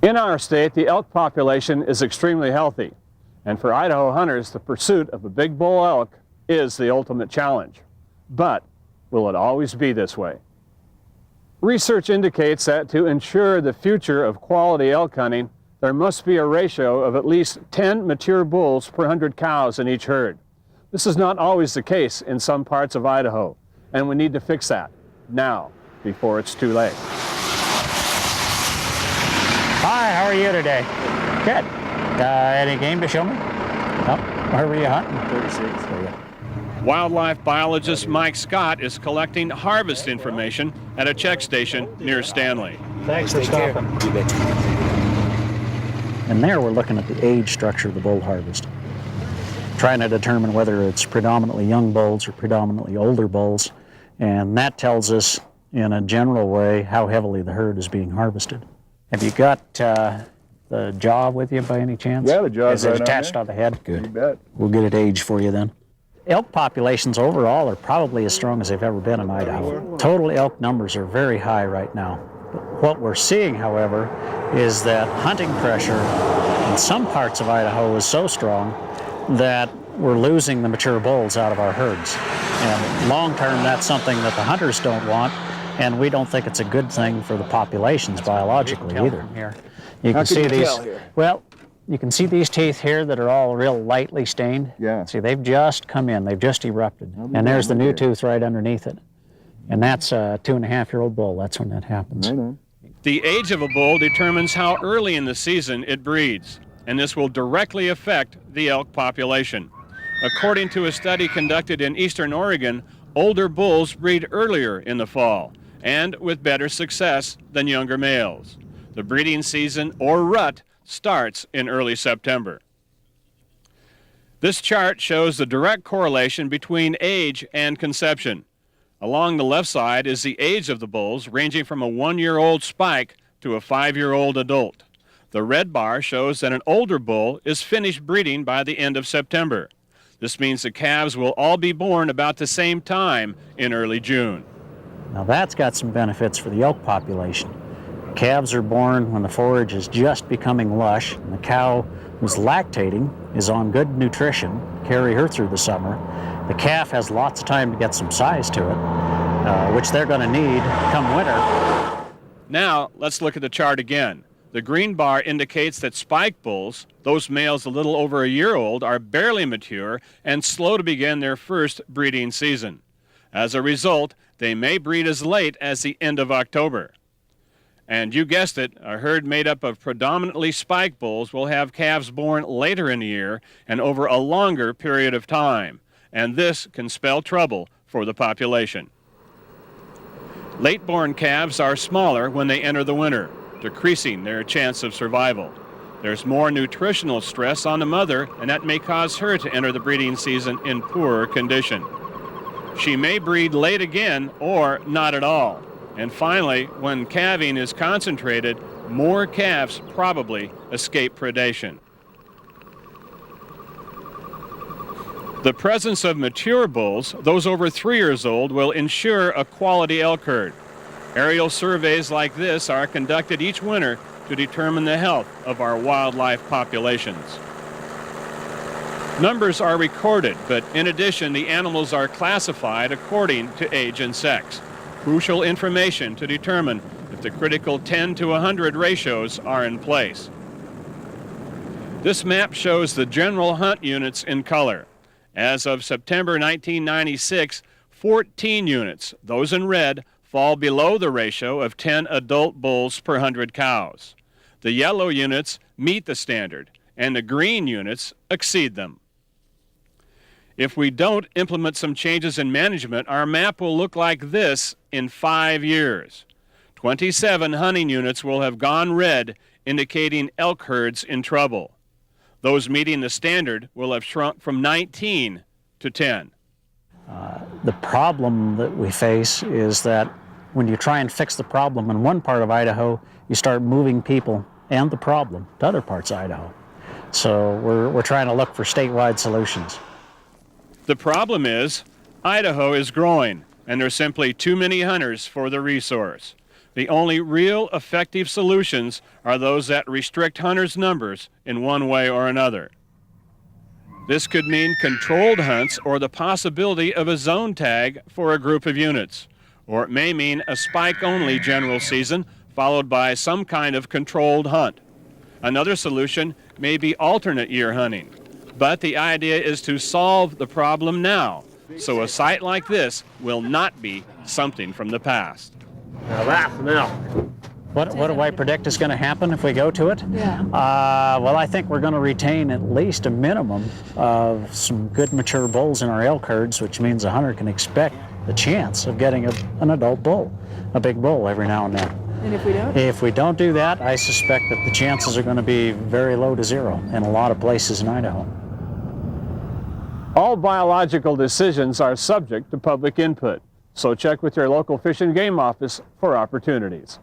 In our state, the elk population is extremely healthy, and for Idaho hunters, the pursuit of a big bull elk is the ultimate challenge. But will it always be this way? Research indicates that to ensure the future of quality elk hunting, there must be a ratio of at least 10 mature bulls per 100 cows in each herd. This is not always the case in some parts of Idaho, and we need to fix that now, before it's too late. Hi, how are you today? Good. Any game to show me? No? Where were you hunting? 36. There you go. Wildlife biologist Mike Scott is collecting harvest information at a check station near Stanley. Thanks for stopping. And there we're looking at the age structure of the bull harvest, trying to determine whether it's predominantly young bulls or predominantly older bulls, and that tells us in a general way how heavily the herd is being harvested. Have you got the jaw with you by any chance? Yeah, the jaw's Is it right attached on on the head? Good. You bet. We'll get it aged for you then. Elk populations overall are probably as strong as they've ever been in Idaho. Total elk numbers are very high right now. What we're seeing, however, is that hunting pressure in some parts of Idaho is so strong that we're losing the mature bulls out of our herds. And long term, that's something that the hunters don't want, and we don't think it's a good thing for the populations biologically either. You can see these. Well, you can see these teeth here that are all real lightly stained. Yeah. See, they've just come in. They've just erupted. And there's the new tooth right underneath it. And that's a 2.5-year-old bull. That's when that happens. Right on. The age of a bull determines how early in the season it breeds, and this will directly affect the elk population. According to a study conducted in eastern Oregon, older bulls breed earlier in the fall and with better success than younger males. The breeding season, or rut, starts in early September. This chart shows the direct correlation between age and conception. Along the left side is the age of the bulls, ranging from a 1-year-old spike to a 5-year-old adult. The red bar shows that an older bull is finished breeding by the end of September. This means the calves will all be born about the same time in early June. Now that's got some benefits for the elk population. Calves are born when the forage is just becoming lush, and the cow who's lactating is on good nutrition, carry her through the summer. The calf has lots of time to get some size to it, which they're going to need come winter. Now, let's look at the chart again. The green bar indicates that spike bulls, those males a little over a year old, are barely mature and slow to begin their first breeding season. As a result, they may breed as late as the end of October. And you guessed it, a herd made up of predominantly spike bulls will have calves born later in the year and over a longer period of time. And this can spell trouble for the population. Late-born calves are smaller when they enter the winter, decreasing their chance of survival. There's more nutritional stress on the mother, and that may cause her to enter the breeding season in poorer condition. She may breed late again or not at all. And finally, when calving is concentrated, more calves probably escape predation. The presence of mature bulls, those over 3 years old, will ensure a quality elk herd. Aerial surveys like this are conducted each winter to determine the health of our wildlife populations. Numbers are recorded, but in addition, the animals are classified according to age and sex. Crucial information to determine if the critical 10 to 100 ratios are in place. This map shows the general hunt units in color. As of September 1996, 14 units, those in red, fall below the ratio of 10 adult bulls per 100 cows. The yellow units meet the standard, and the green units exceed them. If we don't implement some changes in management, our map will look like this in 5 years. 27 hunting units will have gone red, indicating elk herds in trouble. Those meeting the standard will have shrunk from 19 to 10. The problem that we face is that when you try and fix the problem in one part of Idaho, you start moving people and the problem to other parts of Idaho. So we're trying to look for statewide solutions. The problem is, Idaho is growing, and there's simply too many hunters for the resource. The only real effective solutions are those that restrict hunters' numbers in one way or another. This could mean controlled hunts or the possibility of a zone tag for a group of units. Or it may mean a spike-only general season followed by some kind of controlled hunt. Another solution may be alternate year hunting. But the idea is to solve the problem now, so a site like this will not be something from the past. Now that's an elk. What do I predict is going to happen if we go to it? Yeah. Well, I think we're going to retain at least a minimum of some good mature bulls in our elk herds, which means a hunter can expect the chance of getting an adult bull, a big bull every now and then. And if we don't? If we don't do that, I suspect that the chances are going to be very low to zero in a lot of places in Idaho. All biological decisions are subject to public input, so check with your local Fish and Game office for opportunities.